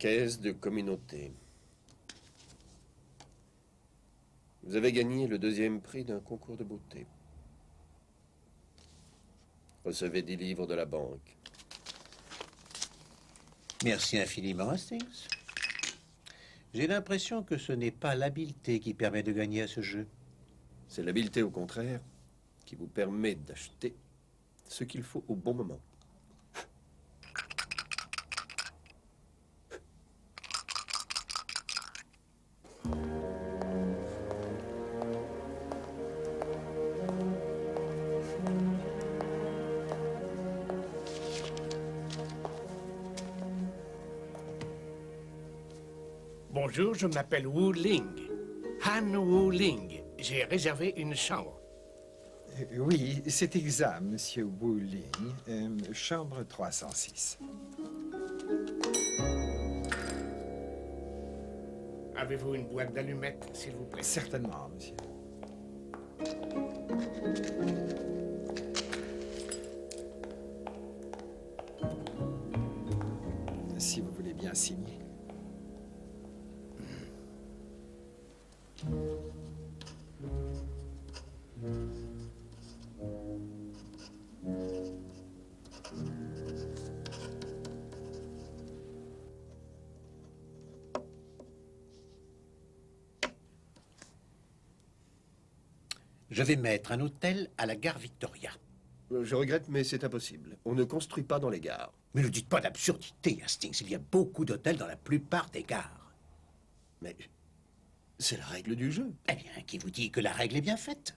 Caisse de communauté. Vous avez gagné le 2e prix d'un concours de beauté. Recevez 10 livres de la banque. Merci infiniment, Hastings. J'ai l'impression que ce n'est pas l'habileté qui permet de gagner à ce jeu. C'est l'habileté, au contraire, qui vous permet d'acheter ce qu'il faut au bon moment. Bonjour, je m'appelle Wu Ling. Han Wu Ling. J'ai réservé une chambre. Oui, c'est exact, monsieur Wu Ling. Chambre 306. Avez-vous une boîte d'allumettes, s'il vous plaît? Certainement, monsieur. Si vous voulez bien signer. Je vais mettre un hôtel à la gare Victoria. Je regrette, mais c'est impossible. On ne construit pas dans les gares. Mais ne dites pas d'absurdité, Hastings. Il y a beaucoup d'hôtels dans la plupart des gares. Mais c'est la règle du jeu. Eh bien, qui vous dit que la règle est bien faite?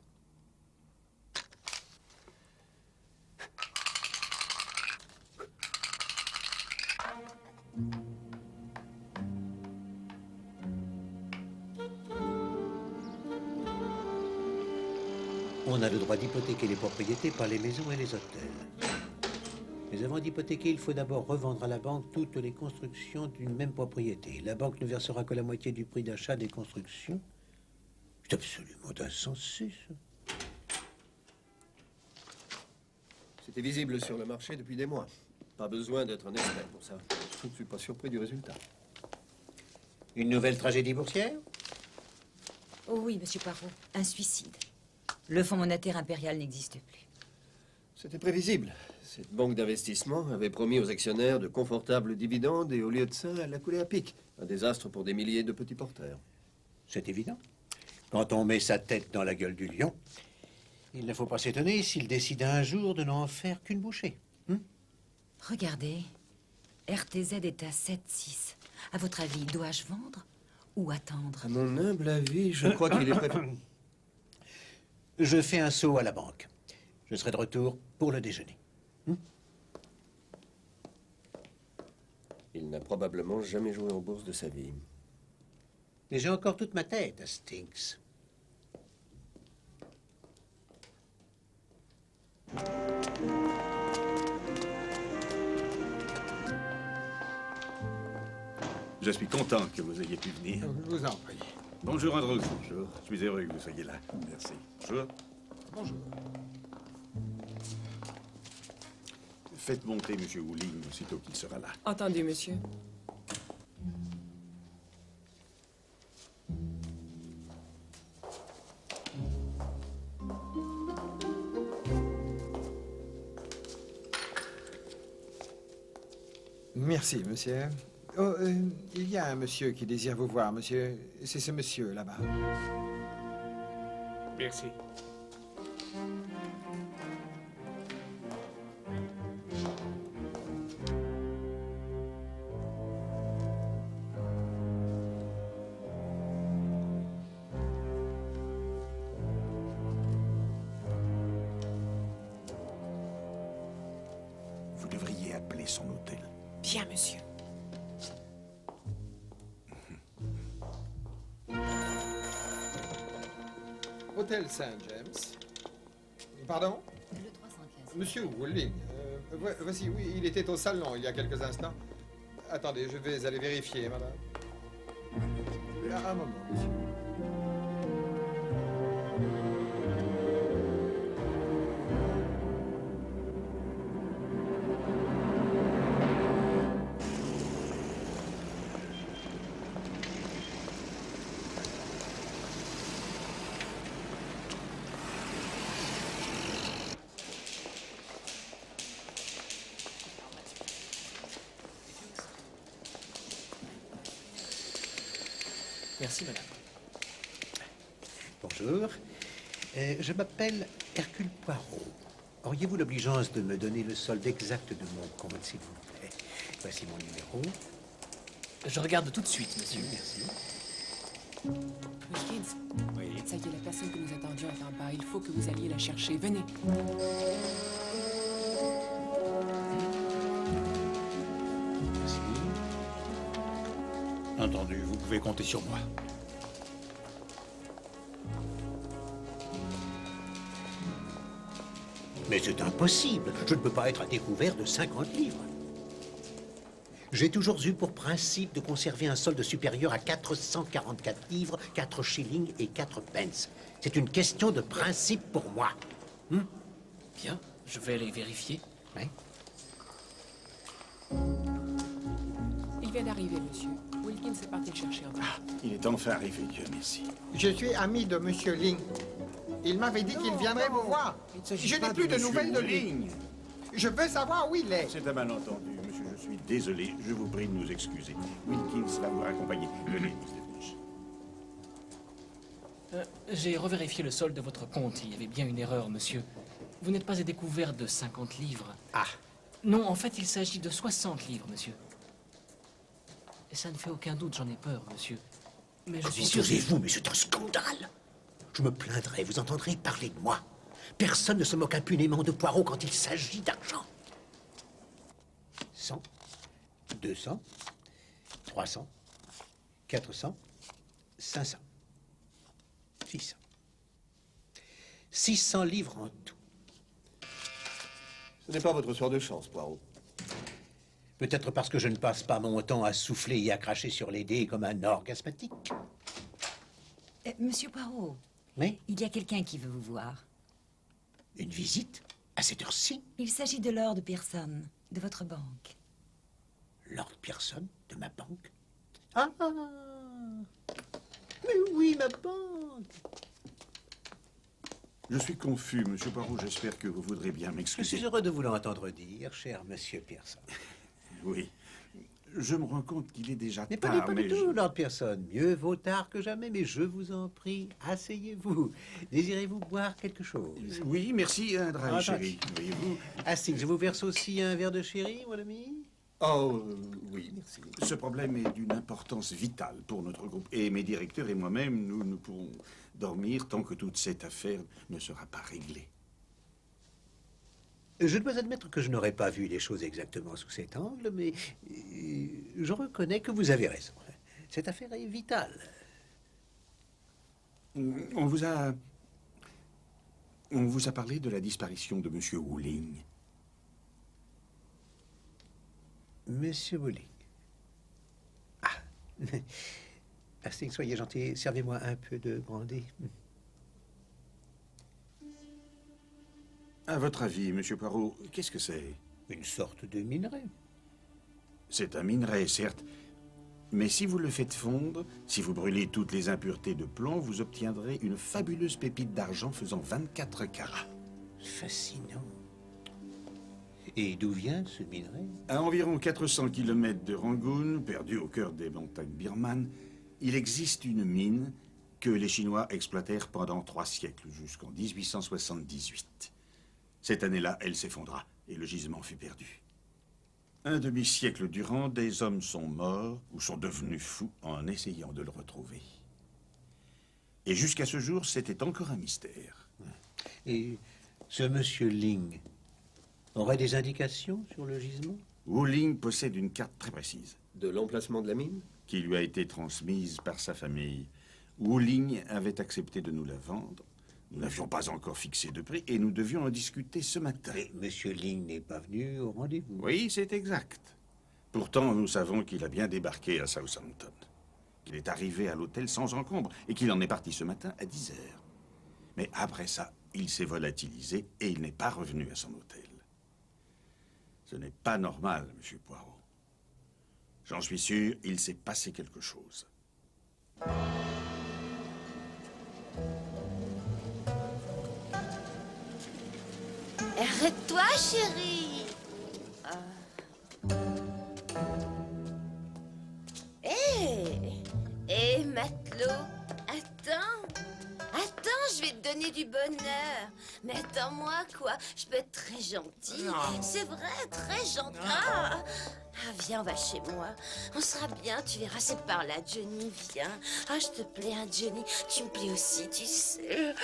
On a le droit d'hypothéquer les propriétés par les maisons et les hôtels. Mais avant d'hypothéquer, il faut d'abord revendre à la banque toutes les constructions d'une même propriété. La banque ne versera que la moitié du prix d'achat des constructions. C'est absolument insensé, ça. C'était visible sur le marché depuis des mois. Pas besoin d'être un expert pour ça. Je ne suis pas surpris du résultat. Une nouvelle tragédie boursière? Oh oui, monsieur Poirot, un suicide. Le Fonds monétaire impérial n'existe plus. C'était prévisible. Cette banque d'investissement avait promis aux actionnaires de confortables dividendes et au lieu de ça, elle a coulé à pic. Un désastre pour des milliers de petits porteurs. C'est évident. Quand on met sa tête dans la gueule du lion, il ne faut pas s'étonner s'il décide un jour de n'en faire qu'une bouchée. Regardez, RTZ est à 7,6. À votre avis, dois-je vendre ou attendre? À mon humble avis, je crois qu'il est préférable. Je fais un saut à la banque. Je serai de retour pour le déjeuner. Il n'a probablement jamais joué en bourse de sa vie. Mais j'ai encore toute ma tête, Hastings. Je suis content que vous ayez pu venir. Je vous en prie. Bonjour, Andrews. Bonjour. Je suis heureux que vous soyez là. Merci. Bonjour. Bonjour. Faites monter M. Wooling aussitôt qu'il sera là. Entendu, monsieur. Merci, monsieur. Oh, il y a un monsieur qui désire vous voir, monsieur. C'est ce monsieur, là-bas. Merci. Vous devriez appeler son hôtel. Bien, monsieur. Hôtel Saint-James. Pardon? Le 315. Monsieur Wooling. Voici, oui, il était au salon il y a quelques instants. Attendez, je vais aller vérifier, madame. Un moment, monsieur. Merci, madame. Bonjour. Je m'appelle Hercule Poirot. Auriez-vous l'obligeance de me donner le solde exact de mon compte, s'il vous plaît? Voici mon numéro. Je regarde tout de suite, monsieur. Merci. Wilkins, Oui. ça y est, la personne que nous attendions est en bas. Il faut que vous alliez la chercher. Venez. Merci. Entendu, vous pouvez compter sur moi. Mais c'est impossible. Je ne peux pas être à découvert de 50 livres. J'ai toujours eu pour principe de conserver un solde supérieur à 444 livres, 4 shillings et 4 pence. C'est une question de principe pour moi. Bien, je vais aller vérifier. Oui. Il vient d'arriver, monsieur. Wilkins est parti le chercher encore. Ah, il est enfin arrivé, Dieu merci. Je suis ami de Monsieur Ling. Il m'avait dit qu'il viendrait vous voir. Je n'ai plus de nouvelles de lui. Ling. Je veux savoir où il est. C'est un malentendu, monsieur. Je suis désolé. Je vous prie de nous excuser. Wilkins va vous raccompagner. Venez, Mr. Finch. J'ai revérifié le solde de votre compte. Il y avait bien une erreur, monsieur. Vous n'êtes pas à découvert de 50 livres. Ah, Non, en fait, il s'agit de 60 livres, monsieur. Et ça ne fait aucun doute, j'en ai peur, monsieur. Mais je suis sûr... désirez-vous, mais c'est un scandale. Je me plaindrai, vous entendrez parler de moi. Personne ne se moque impunément de Poirot quand il s'agit d'argent. 100, 200, 300, 400, 500, 600. 600 livres en tout. Ce n'est pas votre soir de chance, Poirot. Peut-être parce que je ne passe pas mon temps à souffler et à cracher sur les dés comme un orgue asthmatique. Monsieur Poirot, Mais il y a quelqu'un qui veut vous voir. une visite à cette heure-ci, Il s'agit de Lord Pearson, de votre banque. Lord Pearson de ma banque. Ah, mais oui, ma banque. Je suis confus, monsieur Poirot. J'espère que vous voudrez bien Je m'excuser. suis heureux de vous l'entendre dire, cher monsieur Pearson. Oui. Je me rends compte qu'il est déjà Mais tard, pas mais du tout, Lord Pearson. Mieux vaut tard que jamais, mais je vous en prie, asseyez-vous. Désirez-vous boire quelque chose? Oui, merci, un dry Ah, chéri. Voyez-vous, Assis, je vous verse aussi un verre de sherry, mon ami? Oh, oui, merci. ce problème est d'une importance vitale pour notre groupe. Et mes directeurs et moi-même, nous ne pourrons dormir tant que toute cette affaire ne sera pas réglée. Je dois admettre que je n'aurais pas vu les choses exactement sous cet angle, mais je reconnais que vous avez raison. Cette affaire est vitale. On vous a parlé de la disparition de monsieur Wuling. Monsieur Bowling. Ah, Hastings, soyez gentil, servez-moi un peu de brandy. À votre avis, monsieur Poirot, qu'est-ce que c'est? Une sorte de minerai. C'est un minerai, certes. Mais si vous le faites fondre, si vous brûlez toutes les impuretés de plomb, vous obtiendrez une fabuleuse pépite d'argent faisant 24 carats. Fascinant. Et d'où vient ce minerai? À environ 400 km de Rangoon, perdu au cœur des montagnes birmanes, il existe une mine que les Chinois exploitèrent pendant 3 siècles, jusqu'en 1878. Cette année-là, elle s'effondra et le gisement fut perdu. Un demi-siècle durant, des hommes sont morts ou sont devenus fous en essayant de le retrouver. Et jusqu'à ce jour, c'était encore un mystère. Et ce monsieur Ling aurait des indications sur le gisement? Wuling possède une carte très précise De l'emplacement de la mine? qui lui a été transmise par sa famille. Wuling avait accepté de nous la vendre. Nous n'avions pas encore fixé de prix et nous devions en discuter ce matin. Mais monsieur Ling n'est pas venu au rendez-vous. Oui, c'est exact. Pourtant, nous savons qu'il a bien débarqué à Southampton. Qu'il est arrivé à l'hôtel sans encombre et qu'il en est parti ce matin à 10 heures. Mais après ça, il s'est volatilisé et il n'est pas revenu à son hôtel. Ce n'est pas normal, monsieur Poirot. J'en suis sûr, il s'est passé quelque chose. Arrête-toi, chérie. Hé, matelot, Mais attends-moi, quoi. Je peux être très gentille. C'est vrai, très gentille. Ah, viens, on va chez moi. On sera bien, tu verras, c'est par là. Johnny, viens. Ah, je te plais, hein, Johnny. Tu me plais aussi, tu sais.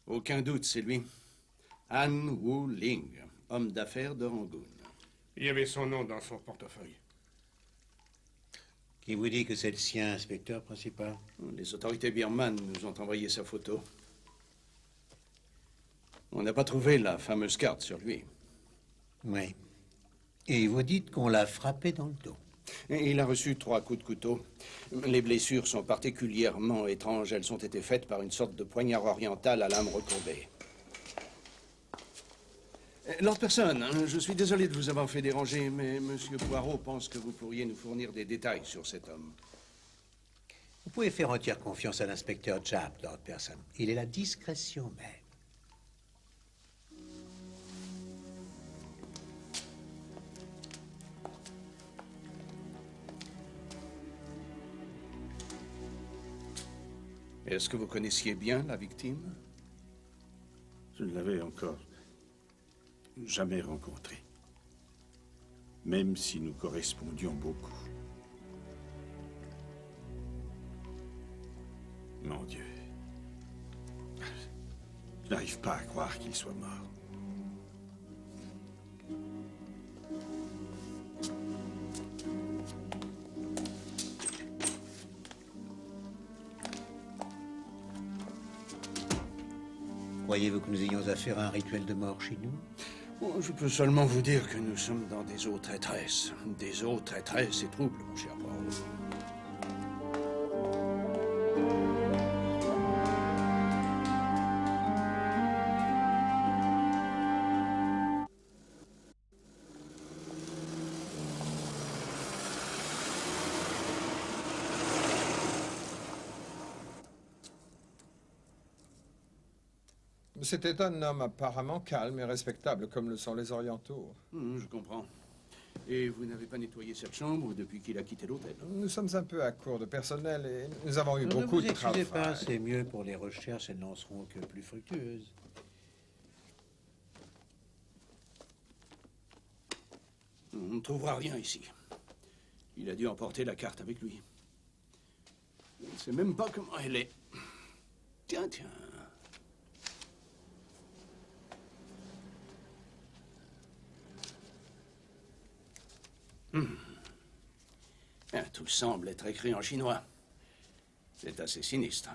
Aucun doute, c'est lui. Han Wu Ling, homme d'affaires de Rangoon. Il y avait son nom dans son portefeuille. Qui vous dit que c'est le sien, inspecteur principal? Les autorités birmanes nous ont envoyé sa photo. On n'a pas trouvé la fameuse carte sur lui. Oui. Et vous dites qu'on l'a frappé dans le dos. Et il a reçu 3 coups de couteau. Les blessures sont particulièrement étranges. Elles ont été faites par une sorte de poignard oriental à lame recourbée. Lord Person, je suis désolé de vous avoir fait déranger, mais Monsieur Poirot pense que vous pourriez nous fournir des détails sur cet homme. Vous pouvez faire entière confiance à l'inspecteur Japp, Lord Person. Il est la discrétion même. Est-ce que vous connaissiez bien la victime? Je ne l'avais encore jamais rencontré. Même si nous correspondions beaucoup. Mon Dieu. Je n'arrive pas à croire qu'il soit mort. Croyez-vous que nous ayons affaire à un rituel de mort chez nous? Oh, je peux seulement vous dire que nous sommes dans des eaux traîtresses. Des eaux traîtresses et troubles, mon cher Poirot. C'était un homme apparemment calme et respectable, comme le sont les Orientaux. Je comprends. Et vous n'avez pas nettoyé cette chambre depuis qu'il a quitté l'hôtel? Nous sommes un peu à court de personnel et nous avons eu beaucoup de travail. Ne vous excusez pas, c'est mieux pour les recherches, elles n'en seront que plus fructueuses. On ne trouvera rien ici. Il a dû emporter la carte avec lui. Je ne sais même pas comment elle est. Tiens, tiens. Tout semble être écrit en chinois. C'est assez sinistre.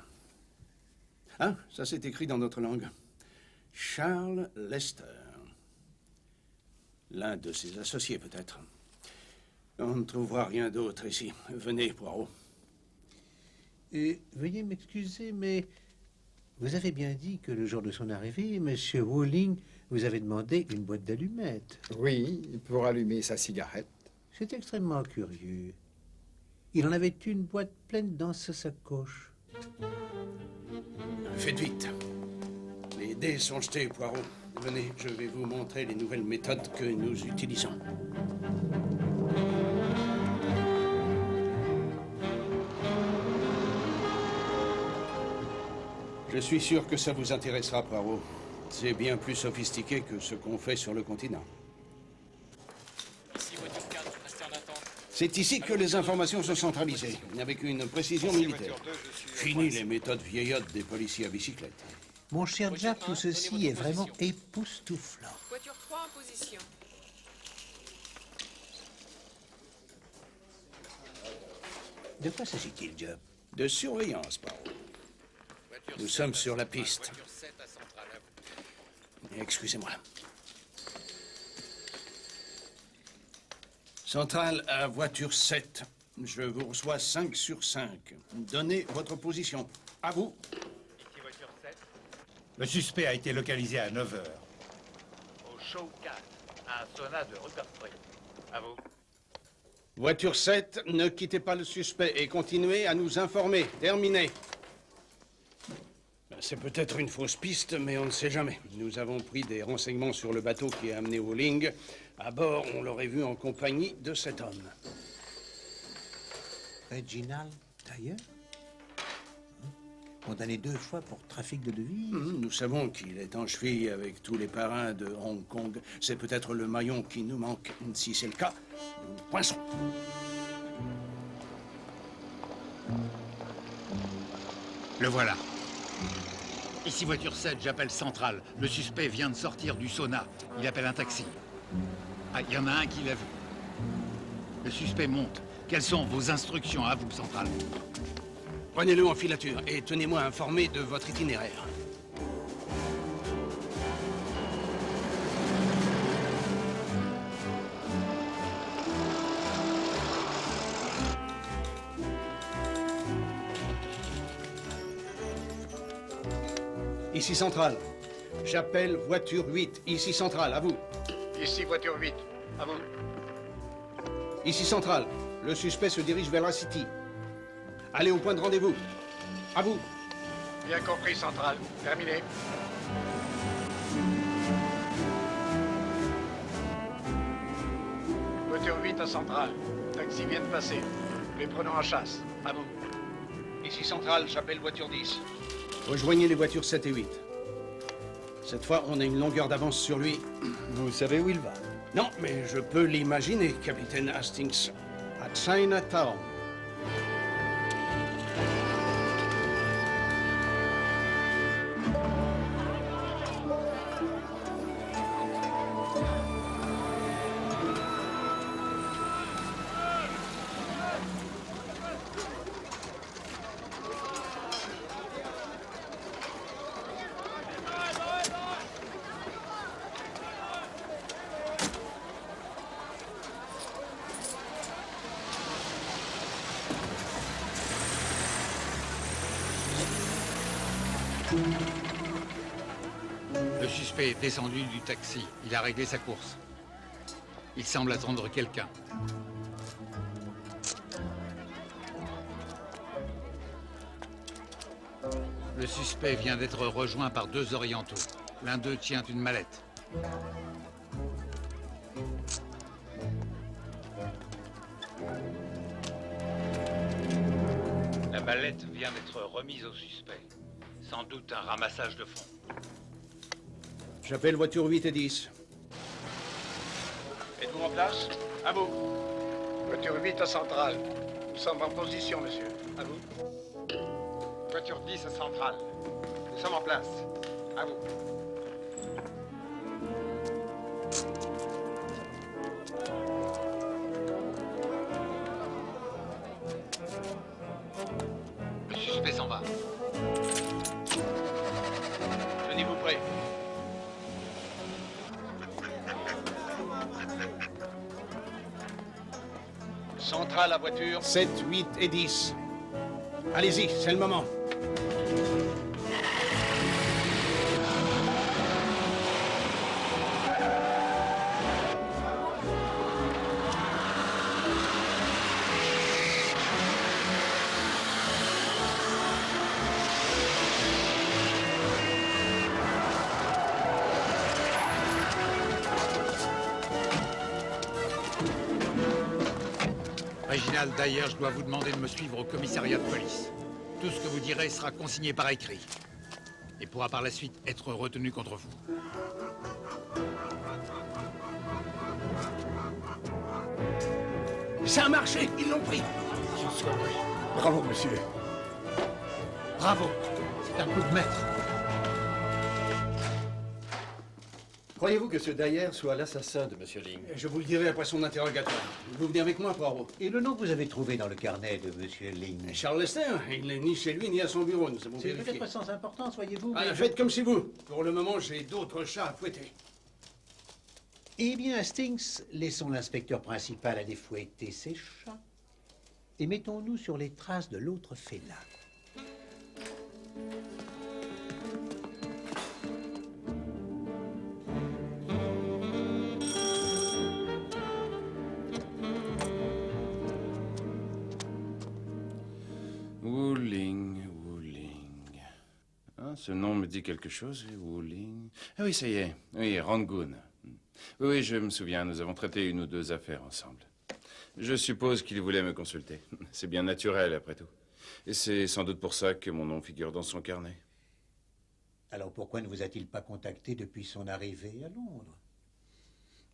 Ah, ça c'est écrit dans notre langue. Charles Lester. L'un de ses associés, peut-être. On ne trouvera rien d'autre ici. Venez, Poirot. Veuillez m'excuser, mais vous avez bien dit que le jour de son arrivée, Monsieur Wu Ling vous avait demandé une boîte d'allumettes. Oui, pour allumer sa cigarette. C'est extrêmement curieux. Il en avait une boîte pleine dans sa sacoche. Faites vite. Les dés sont jetés, Poirot. Venez, je vais vous montrer les nouvelles méthodes que nous utilisons. Je suis sûr que ça vous intéressera, Poirot. C'est bien plus sophistiqué que ce qu'on fait sur le continent. C'est ici que les informations sont centralisées, avec une précision militaire. Fini les méthodes vieillottes des policiers à bicyclette. Mon cher Jack, tout ceci est vraiment époustouflant. Voiture 3 en position. De quoi s'agit-il, Job? De surveillance, Poirot. Nous sommes sur la piste. Excusez-moi. Centrale à voiture 7. Je vous reçois 5 sur 5. Donnez votre position. À vous. Ici voiture 7. Le suspect a été localisé à 9 h. Au show 4. Un sauna de Rupert Street. À vous. Voiture 7, ne quittez pas le suspect et continuez à nous informer. Terminé. C'est peut-être une fausse piste, mais on ne sait jamais. Nous avons pris des renseignements sur le bateau qui a amené Wuling. À bord, on l'aurait vu en compagnie de cet homme. Reginald Dyer, condamné 2 fois pour trafic de devises. Nous savons qu'il est en cheville avec tous les parrains de Hong Kong. C'est peut-être le maillon qui nous manque. Si c'est le cas, nous poinçons. Le voilà. Ici voiture 7, j'appelle Centrale. Le suspect vient de sortir du sauna. Il appelle un taxi. Ah, il y en a un qui l'a vu. Le suspect monte. Quelles sont vos instructions à vous, Centrale? Prenez-le en filature et tenez-moi informé de votre itinéraire. Ici Centrale. J'appelle voiture 8. Ici Centrale, à vous. Ici voiture 8. À vous. Ici Centrale. Le suspect se dirige vers la City. Allez au point de rendez-vous. À vous. Bien compris, Centrale. Terminé. Voiture 8 à Centrale. Taxi vient de passer. Les prenons en chasse. À vous. Ici Centrale, j'appelle voiture 10. Rejoignez les voitures 7 et 8. Cette fois, on a une longueur d'avance sur lui. Vous savez où il va? Non, mais je peux l'imaginer, capitaine Hastings. À Chinatown. Le suspect est descendu du taxi. Il a réglé sa course. Il semble attendre quelqu'un. Le suspect vient d'être rejoint par 2 orientaux. L'un d'eux tient une mallette. La mallette vient d'être remise au suspect. Sans doute un ramassage de fonds. J'appelle voiture 8 et 10. Êtes-vous en place? À vous. Voiture 8 à Centrale. Nous sommes en position, monsieur. À vous. Voiture 10 à Centrale. Nous sommes en place. À vous. Le suspect s'en va. Tenez-vous prêts. Centrale à voiture 7, 8 et 10. Allez-y, c'est le moment. Reginald Dyer, je dois vous demander de me suivre au commissariat de police. Tout ce que vous direz sera consigné par écrit. Et pourra par la suite être retenu contre vous. Ça a marché, ils l'ont pris. Bravo, monsieur. Bravo. C'est un coup de maître. Croyez-vous que ce Dyer soit l'assassin de Monsieur Ling? Je vous le dirai après son interrogatoire. Vous venez avec moi, Poirot. Et le nom que vous avez trouvé dans le carnet de Monsieur Ling? Charles Lester, il n'est ni chez lui ni à son bureau, nous avons C'est vérifié. peut-être sans importance, voyez-vous. Ah, faites comme si vous. Pour le moment, j'ai d'autres chats à fouetter. Eh bien, Hastings, laissons l'inspecteur principal aller fouetter ses chats. Et mettons-nous sur les traces de l'autre félin. Hein, ce nom me dit quelque chose, Wuling. Ah oui, ça y est. Oui, Rangoon. Oui, je me souviens, nous avons traité une ou deux affaires ensemble. Je suppose qu'il voulait me consulter. C'est bien naturel, après tout. Et c'est sans doute pour ça que mon nom figure dans son carnet. Alors pourquoi ne vous a-t-il pas contacté depuis son arrivée à Londres?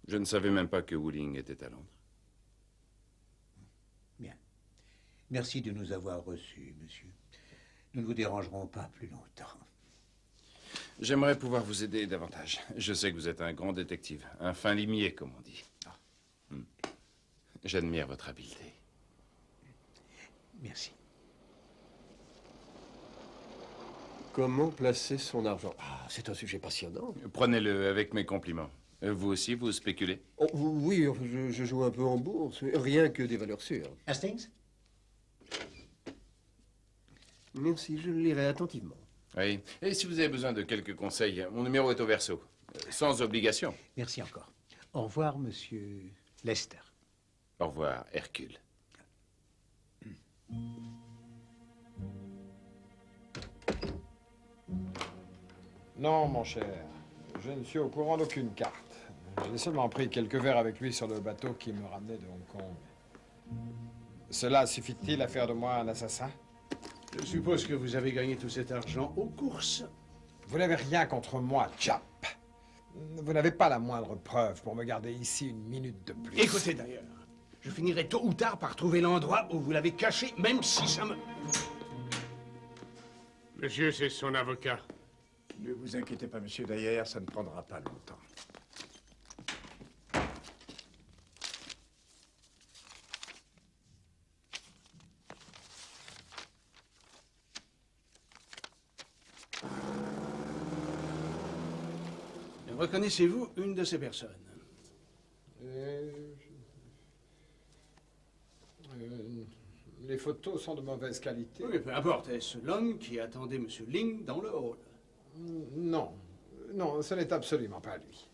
Je ne savais même pas que Wuling était à Londres. Bien. Merci de nous avoir reçus, monsieur. Nous ne vous dérangerons pas plus longtemps. J'aimerais pouvoir vous aider davantage. Je sais que vous êtes un grand détective, un fin limier, comme on dit. J'admire votre habileté. Merci. Comment placer son argent? Ah, c'est un sujet passionnant. Prenez-le avec mes compliments. Vous aussi, vous spéculez? Oh, oui, je joue un peu en bourse. Rien que des valeurs sûres. Hastings? Merci, je le lirai attentivement. Oui. Et si vous avez besoin de quelques conseils, mon numéro est au verso. Sans obligation. Merci encore. Au revoir, monsieur Lester. Au revoir, Hercule. Non, mon cher. Je ne suis au courant d'aucune carte. J'ai seulement pris quelques verres avec lui sur le bateau qui me ramenait de Hong Kong. Cela suffit-il à faire de moi un assassin? Je suppose que vous avez gagné tout cet argent aux courses. Vous n'avez rien contre moi, chap. Vous n'avez pas la moindre preuve pour me garder ici une minute de plus. Écoutez d'ailleurs, je finirai tôt ou tard par trouver l'endroit où vous l'avez caché, même si ça me... Monsieur, c'est son avocat. Ne vous inquiétez pas, monsieur Dyer, ça ne prendra pas longtemps. Reconnaissez-vous une de ces personnes? Les photos sont de mauvaise qualité. Oui, peu importe. Est-ce l'homme qui attendait M. Ling dans le hall? Non. Non, ce n'est absolument pas lui.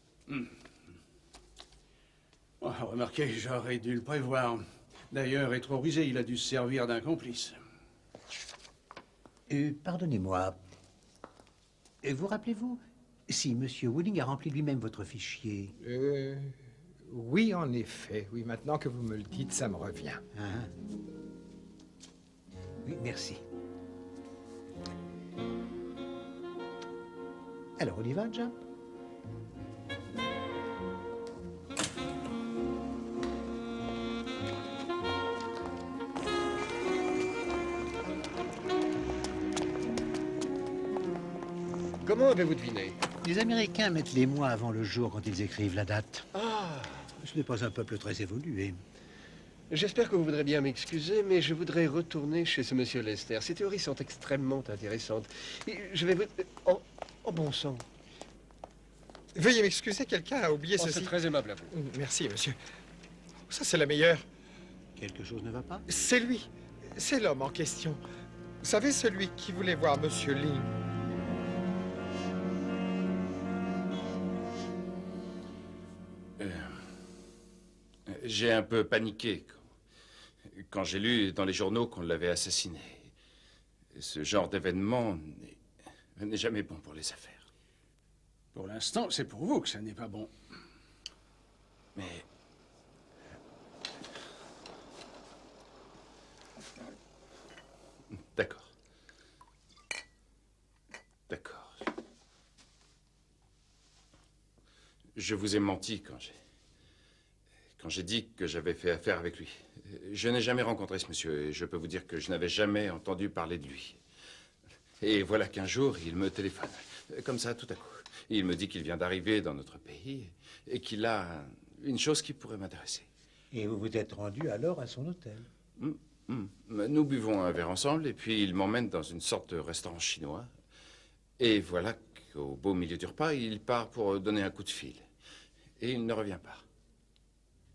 Oh, remarquez, j'aurais dû le prévoir. D'ailleurs, trop rusé, il a dû se servir d'un complice. Pardonnez-moi. Vous rappelez-vous si M. Wuling a rempli lui-même votre fichier? Oui, en effet. Oui, maintenant que vous me le dites, ça me revient. Ah. Oui, merci. Alors, on y va, John? Comment avez-vous deviné? Les Américains mettent les mois avant le jour quand ils écrivent la date. Ah! Ce n'est pas un peuple très évolué. J'espère que vous voudrez bien m'excuser, mais je voudrais retourner chez ce monsieur Lester. Ces théories sont extrêmement intéressantes. Et je vais vous... Oh, bon sang. Veuillez m'excuser, quelqu'un a oublié ceci. C'est très aimable à vous. Merci, monsieur. Ça, c'est la meilleure. Quelque chose ne va pas? C'est lui. C'est l'homme en question. Vous savez, celui qui voulait voir monsieur Ling. J'ai un peu paniqué quand j'ai lu dans les journaux qu'on l'avait assassiné. Ce genre d'événement n'est jamais bon pour les affaires. Pour l'instant, c'est pour vous que ça n'est pas bon. Mais... D'accord. D'accord. Je vous ai menti quand j'ai dit que j'avais fait affaire avec lui. Je n'ai jamais rencontré ce monsieur et je peux vous dire que je n'avais jamais entendu parler de lui. Et voilà qu'un jour, il me téléphone, comme ça, tout à coup. Il me dit qu'il vient d'arriver dans notre pays et qu'il a une chose qui pourrait m'intéresser. Et vous vous êtes rendu alors à son hôtel? Nous buvons un verre ensemble et puis il m'emmène dans une sorte de restaurant chinois. Et voilà qu'au beau milieu du repas, il part pour donner un coup de fil. Et il ne revient pas.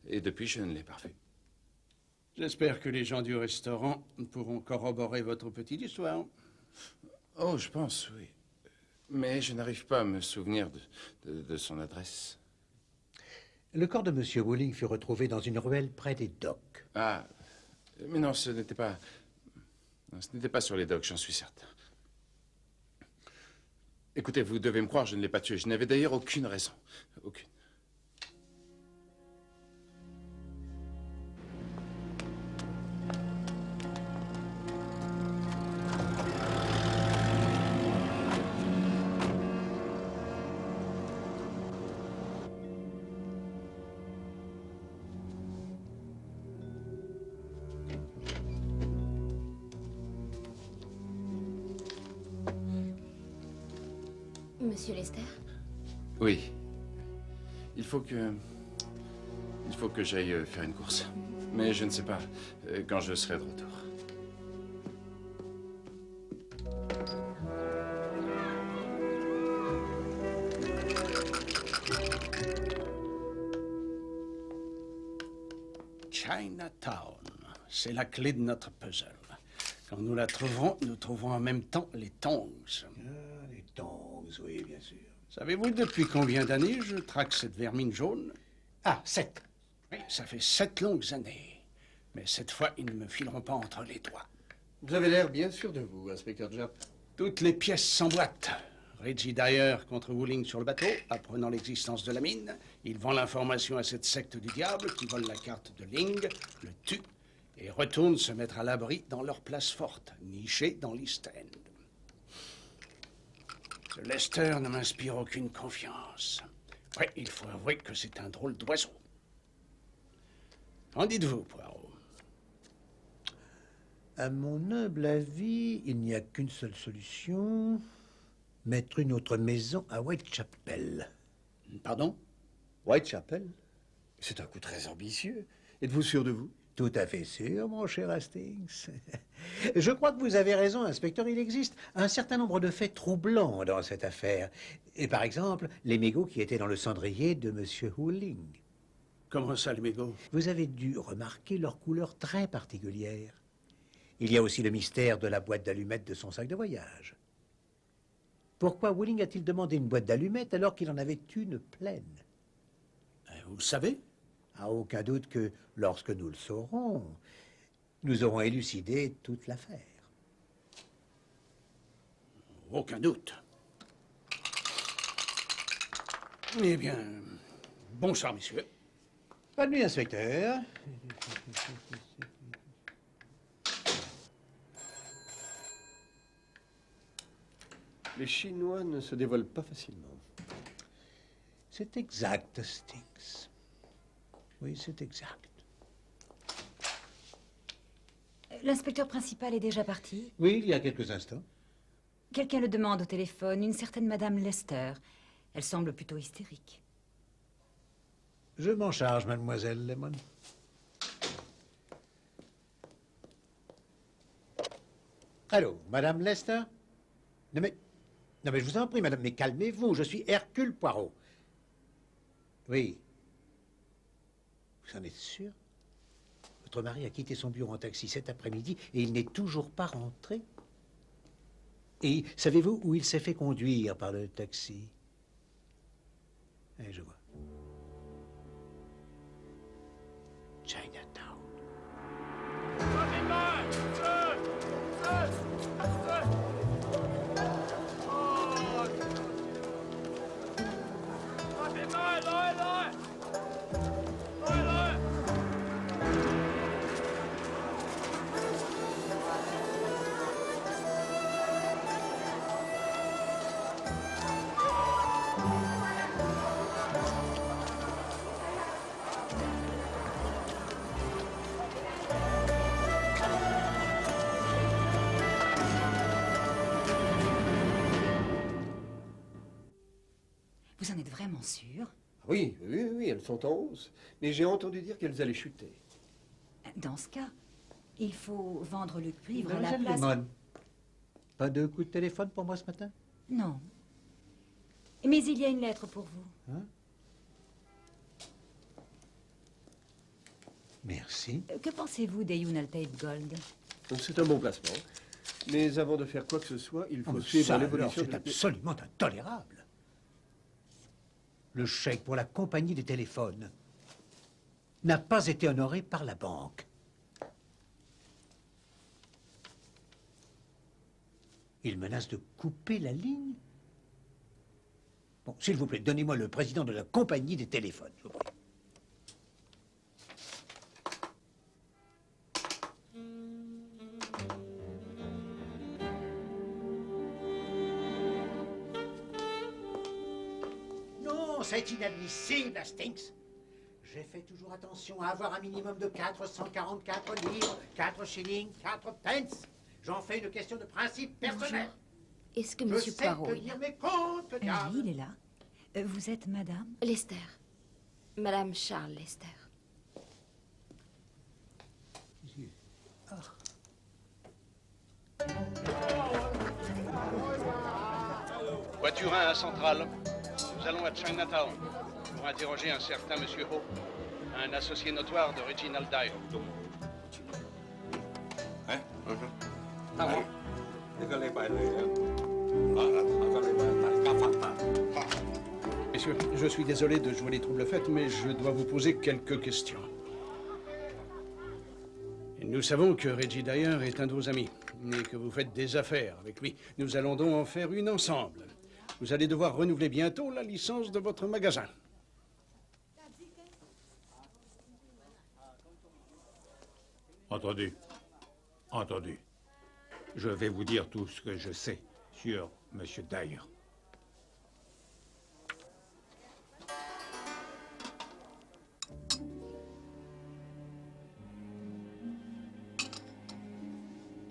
Et depuis, je ne l'ai pas revu. J'espère que les gens du restaurant pourront corroborer votre petite histoire. Oh, je pense, oui. Mais je n'arrive pas à me souvenir de son adresse. Le corps de M. Wuling fut retrouvé dans une ruelle près des docks. Ah, mais non, ce n'était pas... Non, ce n'était pas sur les docks, j'en suis certain. Écoutez, vous devez me croire, je ne l'ai pas tué. Je n'avais d'ailleurs aucune raison. Aucune. Monsieur Lester? Oui. Il faut que j'aille faire une course. Mais je ne sais pas quand je serai de retour. Chinatown. C'est la clé de notre puzzle. Quand nous la trouverons, nous trouverons en même temps les tongs. Ah, les tongs, oui, bien sûr. Savez-vous depuis combien d'années je traque cette vermine jaune? Ah, 7. Oui, ça fait 7 longues années. Mais cette fois, ils ne me fileront pas entre les doigts. Vous avez l'air bien sûr de vous, inspecteur Japp. Toutes les pièces s'emboîtent. Reggie Dyer contre Wooling sur le bateau, apprenant l'existence de la mine. Il vend l'information à cette secte du diable qui vole la carte de Ling, le tue, et retourne se mettre à l'abri dans leur place forte, nichée dans l'East End. Ce Lester ne m'inspire aucune confiance. Oui, il faut avouer que c'est un drôle d'oiseau. Qu'en dites-vous, Poirot? À mon humble avis, il n'y a qu'une seule solution. Mettre une autre maison à Whitechapel. Pardon? Whitechapel? C'est un coup très ambitieux. Êtes-vous sûr de vous? Tout à fait sûr, mon cher Hastings. Je crois que vous avez raison, inspecteur. Il existe un certain nombre de faits troublants dans cette affaire. Et par exemple, les mégots qui étaient dans le cendrier de M. Wooling. Comment ça, les mégots? Vous avez dû remarquer leur couleur très particulière. Il y a aussi le mystère de la boîte d'allumettes de son sac de voyage. Pourquoi Wooling a-t-il demandé une boîte d'allumettes alors qu'il en avait une pleine? Vous le savez? À aucun doute que, lorsque nous le saurons, nous aurons élucidé toute l'affaire. Aucun doute. Eh bien, bonsoir, messieurs. Bonne nuit, inspecteur. Les Chinois ne se dévoilent pas facilement. C'est exact, Hastings. Oui, c'est exact. L'inspecteur principal est déjà parti? Oui, il y a quelques instants. Quelqu'un le demande au téléphone, une certaine Madame Lester. Elle semble plutôt hystérique. Je m'en charge, mademoiselle Lemon. Allô, Madame Lester? Non mais je vous en prie, madame, mais calmez-vous, je suis Hercule Poirot. Oui. Vous en êtes sûr? Votre mari a quitté son bureau en taxi cet après-midi et il n'est toujours pas rentré. Et savez-vous où il s'est fait conduire par le taxi? Je vois. Chinatown. Vous en êtes vraiment sûr? Oui, elles sont en hausse. Mais j'ai entendu dire qu'elles allaient chuter. Dans ce cas, il faut vendre le cuivre à la Mademoiselle place... Lemon, pas de coup de téléphone pour moi ce matin? Non. Mais il y a une lettre pour vous. Hein? Merci. Que pensez-vous des United Gold? C'est un bon placement. Mais avant de faire quoi que ce soit, il faut suivre l'évolution de C'est absolument intolérable. Le chèque pour la compagnie des téléphones n'a pas été honoré par la banque. Il menace de couper la ligne. Bon, s'il vous plaît, donnez-moi le président de la compagnie des téléphones, je vous prie. Non, c'est inadmissible, Hastings. J'ai fait toujours attention à avoir un minimum de 444 livres, 4 shillings, 4 pence. J'en fais une question de principe personnel. Est-ce que Monsieur Poirot est là? Mes comptes, Oui, il est là. Vous êtes madame? Lester. Madame Charles Lester. Voiture 1 à Centrale. Nous allons à Chinatown pour interroger un certain Monsieur Ho, un associé notoire de Reginald Dyer. Hein? Messieurs, je suis désolé de jouer les troubles fêtes, mais je dois vous poser quelques questions. Nous savons que Reggie Dyer est un de vos amis, et que vous faites des affaires avec lui. Nous allons donc en faire une ensemble. Vous allez devoir renouveler bientôt la licence de votre magasin. Entendu. Entendu. Je vais vous dire tout ce que je sais sur M. Dyer.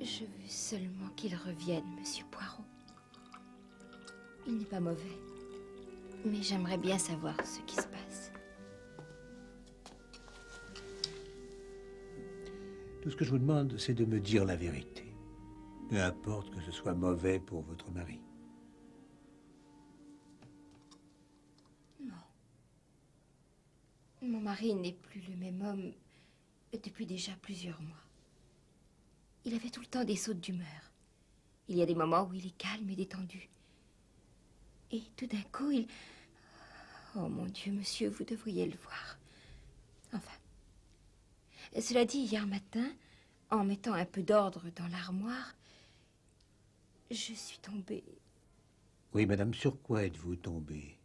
Je veux seulement qu'il revienne, Monsieur Poirot. Il n'est pas mauvais, mais j'aimerais bien savoir ce qui se passe. Tout ce que je vous demande, c'est de me dire la vérité. Peu importe que ce soit mauvais pour votre mari. Non. Mon mari n'est plus le même homme depuis déjà plusieurs mois. Il avait tout le temps des sautes d'humeur. Il y a des moments où il est calme et détendu. Et tout d'un coup, il... Oh mon Dieu, monsieur, vous devriez le voir. Enfin. Cela dit, hier matin, en mettant un peu d'ordre dans l'armoire, je suis tombée Oui, madame, sur quoi êtes-vous tombée?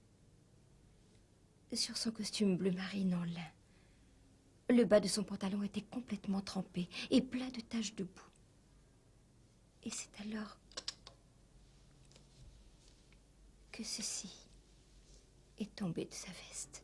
sur son costume bleu marine en lin. Le bas de son pantalon était complètement trempé et plein de taches de boue. Et c'est alors que ceci est tombé de sa veste.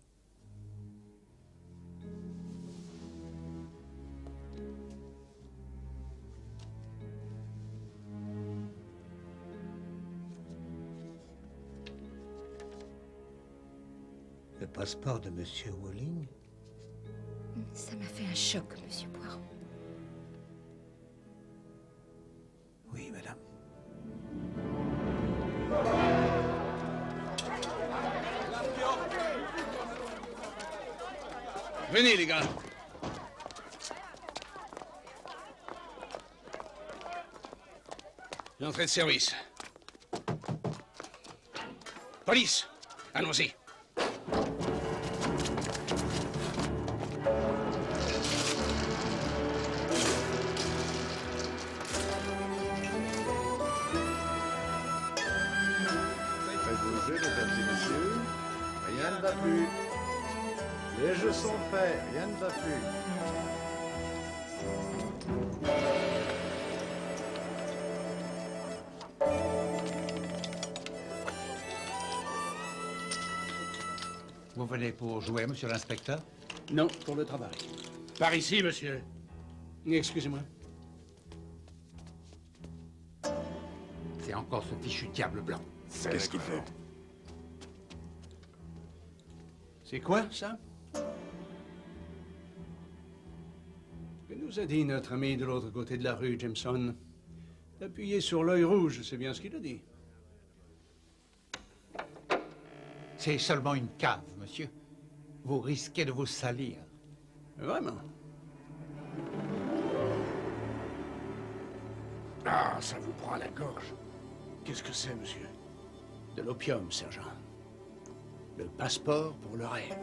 Le passeport de Monsieur Walling? Ça m'a fait un choc, Monsieur Poirot. Oui, madame. Venez, les gars. L'entrée de service. Police, allons-y. Faites bouger, mesdames et messieurs. Rien ne va plus. Les jeux sont faits, rien ne va plus. Vous venez pour jouer, monsieur l'inspecteur? Non, pour le travail. Par ici, monsieur. Excusez-moi. C'est encore ce fichu diable blanc. Qu'est-ce qu'il fait? C'est quoi, ça? Que nous a dit notre ami de l'autre côté de la rue, Jameson? Appuyé sur l'œil rouge, c'est bien ce qu'il a dit. C'est seulement une cave, monsieur. Vous risquez de vous salir. Vraiment? Ah, ça vous prend à la gorge. Qu'est-ce que c'est, monsieur? De l'opium, sergent. Le passeport pour le rêve.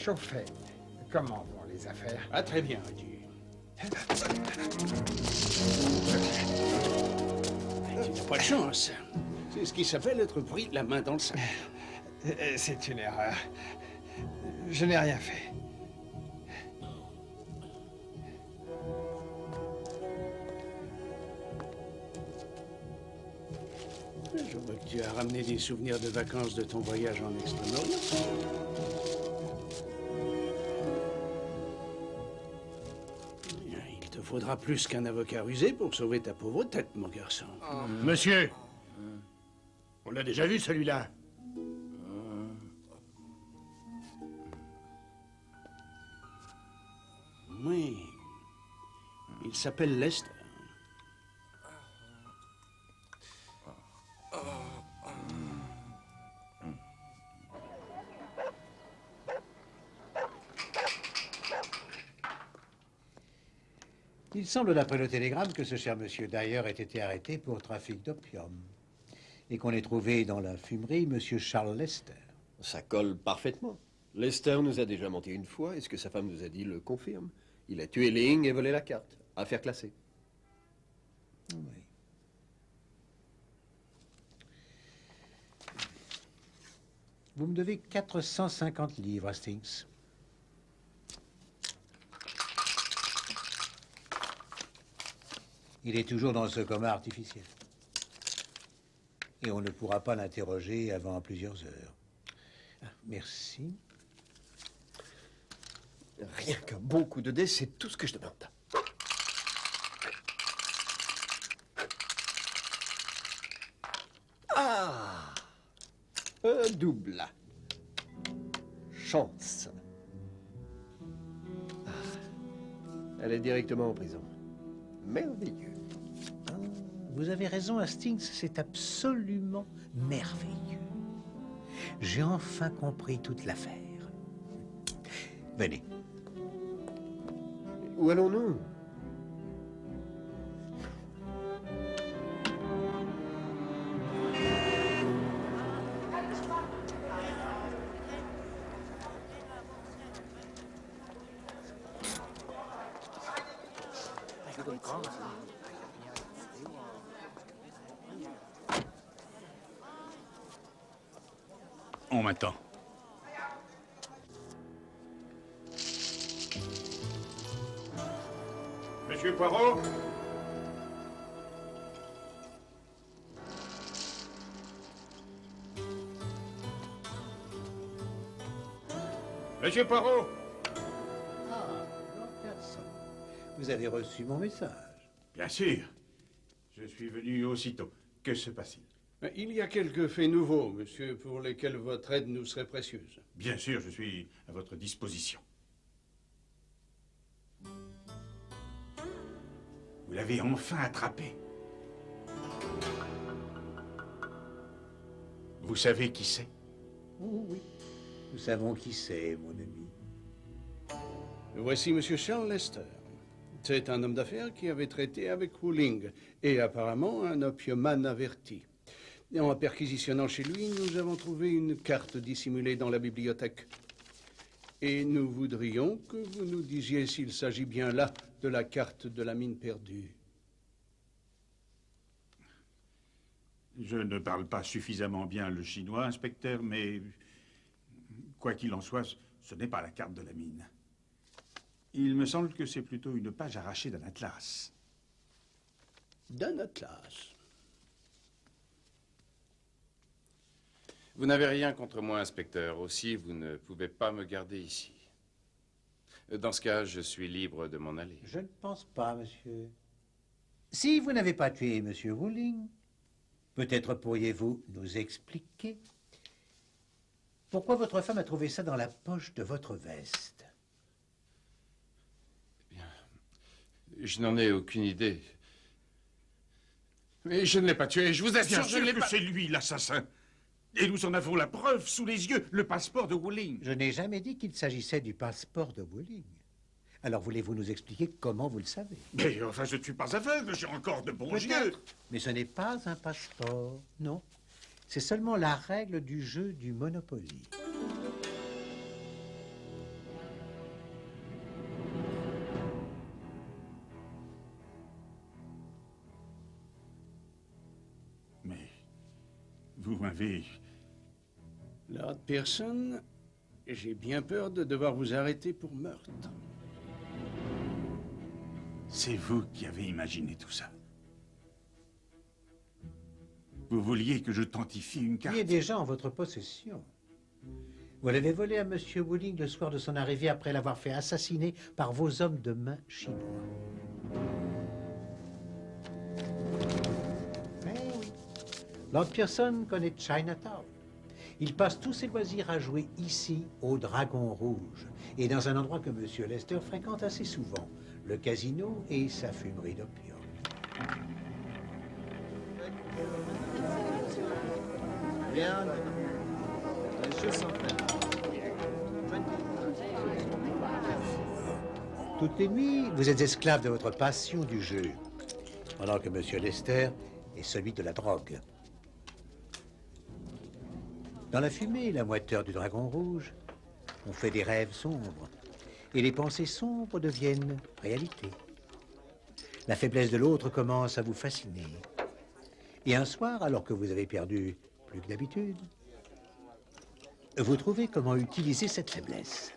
Chauffet, comment vont les affaires? Ah, très bien, Reggie. Tu n'as pas de chance. C'est ce qui s'appelle être pris la main dans le sac. C'est une erreur. Je n'ai rien fait. Je vois que tu as ramené des souvenirs de vacances de ton voyage en Extrême-Orient. Il te faudra plus qu'un avocat rusé pour sauver ta pauvre tête, mon garçon. Monsieur, on l'a déjà vu celui-là. Oui. Il s'appelle Lester. Il semble, d'après le télégramme, que ce cher monsieur Dyer ait été arrêté pour trafic d'opium. Et qu'on ait trouvé dans la fumerie monsieur Charles Lester. Ça colle parfaitement. Lester nous a déjà menti une fois, et ce que sa femme nous a dit le confirme. Il a tué Ling et volé la carte. Affaire classée. Oui. Vous me devez 450 livres, Hastings. Il est toujours dans ce coma artificiel. Et on ne pourra pas l'interroger avant plusieurs heures. Ah, merci. Rien qu'un bon coup de dé, c'est tout ce que je demande. Ah! Un double. Chance. Ah. Elle est directement en prison. Merveilleux. Vous avez raison, Hastings, c'est absolument merveilleux. J'ai enfin compris toute l'affaire. Venez. Où allons-nous? On m'attend. Monsieur Poirot? Monsieur Poirot? Ah, personne. Vous avez reçu mon message. Bien sûr. Je suis venu aussitôt. Que se passe-t-il? Il y a quelques faits nouveaux, monsieur, pour lesquels votre aide nous serait précieuse. Bien sûr, je suis à votre disposition. Vous l'avez enfin attrapé. Vous savez qui c'est? Oh, oui. Nous savons qui c'est, mon ami. Voici monsieur Charles Lester. C'est un homme d'affaires qui avait traité avec Wuling et apparemment un opiumane averti. Et en perquisitionnant chez lui, nous avons trouvé une carte dissimulée dans la bibliothèque. Et nous voudrions que vous nous disiez s'il s'agit bien là de la carte de la mine perdue. Je ne parle pas suffisamment bien le chinois, inspecteur, mais quoi qu'il en soit, ce n'est pas la carte de la mine. Il me semble que c'est plutôt une page arrachée d'un atlas. D'un atlas? Vous n'avez rien contre moi, inspecteur. Aussi, vous ne pouvez pas me garder ici. Dans ce cas, je suis libre de m'en aller. Je ne pense pas, monsieur. Si vous n'avez pas tué monsieur Wuling, peut-être pourriez-vous nous expliquer pourquoi votre femme a trouvé ça dans la poche de votre veste. Eh bien, je n'en ai aucune idée. Mais je ne l'ai pas tué, je vous assure, Bien je ne l'ai sûr que pas... c'est lui, l'assassin. Et nous en avons la preuve sous les yeux, le passeport de Wuling. Je n'ai jamais dit qu'il s'agissait du passeport de Wuling. Alors voulez-vous nous expliquer comment vous le savez? Mais enfin, je ne suis pas aveugle, j'ai encore de bons yeux. Peut-être, mais ce n'est pas un passeport, non. C'est seulement la règle du jeu du Monopoly. vous m'avez... Lord Pearson, j'ai bien peur de devoir vous arrêter pour meurtre. C'est vous qui avez imaginé tout ça. Vous vouliez que je tantifie une carte? Il est déjà en votre possession. Vous l'avez volé à M. Wuling le soir de son arrivée après l'avoir fait assassiner par vos hommes de main chinois. Eh oui. Lord Pearson connaît Chinatown. Il passe tous ses loisirs à jouer ici, au Dragon Rouge, et dans un endroit que M. Lester fréquente assez souvent, le casino et sa fumerie d'opium. Bien. Les jeux sont faits. Toutes les nuits, vous êtes esclave de votre passion du jeu, pendant que M. Lester est celui de la drogue. Dans la fumée et la moiteur du Dragon Rouge, on fait des rêves sombres, et les pensées sombres deviennent réalité. La faiblesse de l'autre commence à vous fasciner. Et un soir, alors que vous avez perdu plus que d'habitude, vous trouvez comment utiliser cette faiblesse.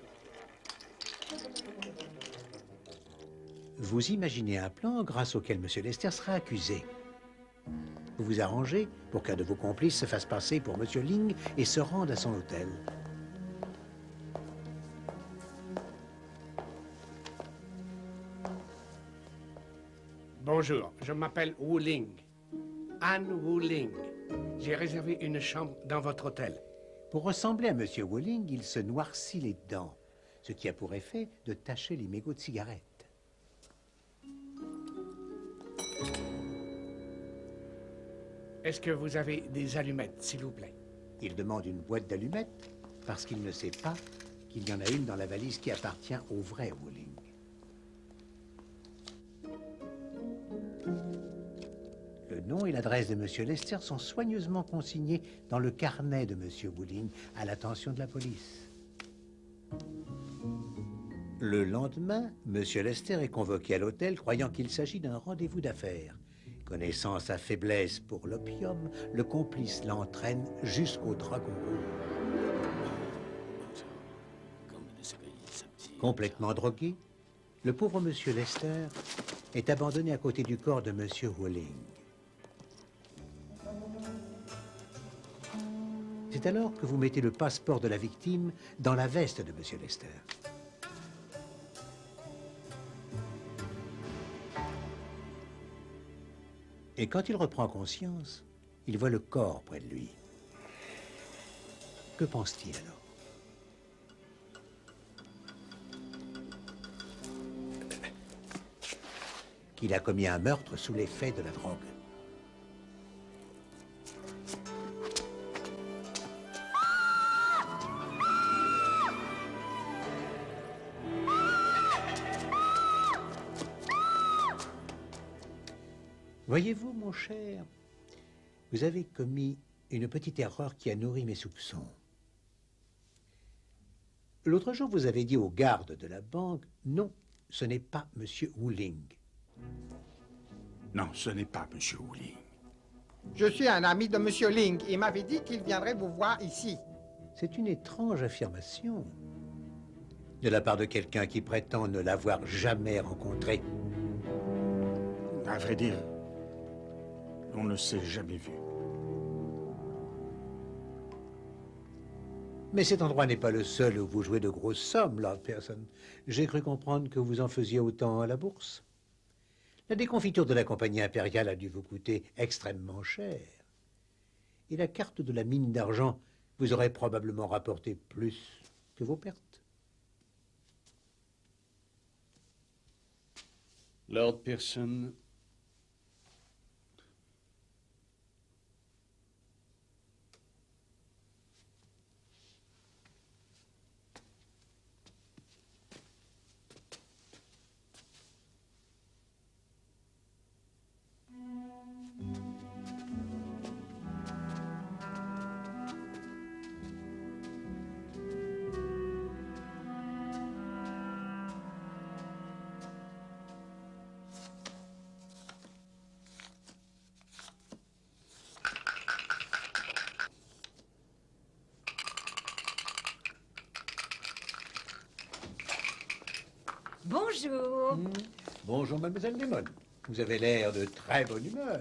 Vous imaginez un plan grâce auquel M. Lester sera accusé. Vous vous arrangez pour qu'un de vos complices se fasse passer pour M. Ling et se rende à son hôtel. Bonjour, je m'appelle Wu Ling. Anne Wu Ling. J'ai réservé une chambre dans votre hôtel. Pour ressembler à M. Wu Ling, il se noircit les dents, ce qui a pour effet de tacher les mégots de cigarettes. Est-ce que vous avez des allumettes, s'il vous plaît? Il demande une boîte d'allumettes parce qu'il ne sait pas qu'il y en a une dans la valise qui appartient au vrai Wu Ling. Le nom et l'adresse de M. Lester sont soigneusement consignés dans le carnet de M. Wu Ling à l'attention de la police. Le lendemain, M. Lester est convoqué à l'hôtel croyant qu'il s'agit d'un rendez-vous d'affaires. Connaissant sa faiblesse pour l'opium, le complice l'entraîne jusqu'au Dragon Rouge. Complètement drogué, le pauvre M. Lester est abandonné à côté du corps de M. Wu Ling. C'est alors que vous mettez le passeport de la victime dans la veste de M. Lester. Et quand il reprend conscience, il voit le corps près de lui. Que pense-t-il alors? Qu'il a commis un meurtre sous l'effet de la drogue. Voyez-vous, mon cher, vous avez commis une petite erreur qui a nourri mes soupçons. L'autre jour, vous avez dit aux gardes de la banque, non, ce n'est pas M. Wu Ling. Non, ce n'est pas M. Wu Ling. Je suis un ami de M. Ling. Il m'avait dit qu'il viendrait vous voir ici. C'est une étrange affirmation de la part de quelqu'un qui prétend ne l'avoir jamais rencontré. À vrai dire, on ne s'est jamais vu. Mais cet endroit n'est pas le seul où vous jouez de grosses sommes, Lord Pearson. J'ai cru comprendre que vous en faisiez autant à la bourse. La déconfiture de la compagnie impériale a dû vous coûter extrêmement cher. Et la carte de la mine d'argent vous aurait probablement rapporté plus que vos pertes. Lord Pearson, Bonjour. Bonjour, mademoiselle Lemon. Vous avez l'air de très bonne humeur.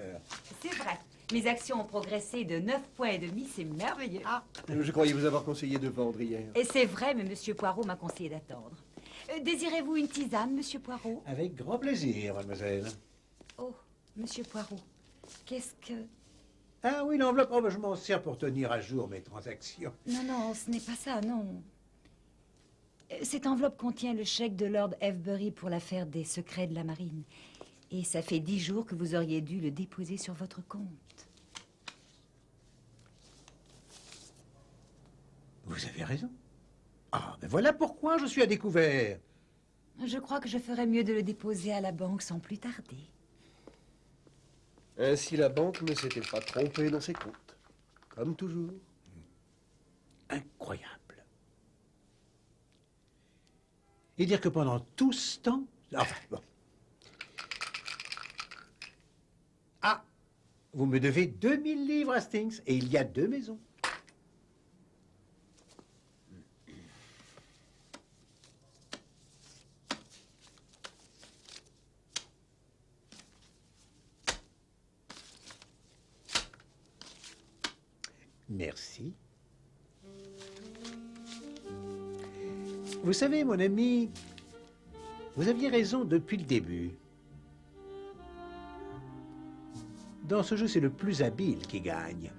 C'est vrai. Mes actions ont progressé de 9,5 points, c'est merveilleux. Je croyais vous avoir conseillé de vendre hier. Et c'est vrai, mais Monsieur Poirot m'a conseillé d'attendre. Désirez-vous une tisane, Monsieur Poirot? Avec grand plaisir, mademoiselle. Oh, Monsieur Poirot, qu'est-ce que... Ah oui, l'enveloppe. Oh, ben, je m'en sers pour tenir à jour mes transactions. Non, non, ce n'est pas ça, non. Cette enveloppe contient le chèque de Lord Avebury pour l'affaire des secrets de la marine. Et ça fait 10 jours que vous auriez dû le déposer sur votre compte. Vous avez raison. Ah, ben voilà pourquoi je suis à découvert. Je crois que je ferais mieux de le déposer à la banque sans plus tarder. Ainsi, la banque ne s'était pas trompée dans ses comptes. Comme toujours. Incroyable. Et dire que pendant tout ce temps... Enfin, bon. Ah, vous me devez 2000 livres, Hastings, et il y a 2 maisons. Merci. Vous savez, mon ami, vous aviez raison depuis le début. Dans ce jeu, c'est le plus habile qui gagne.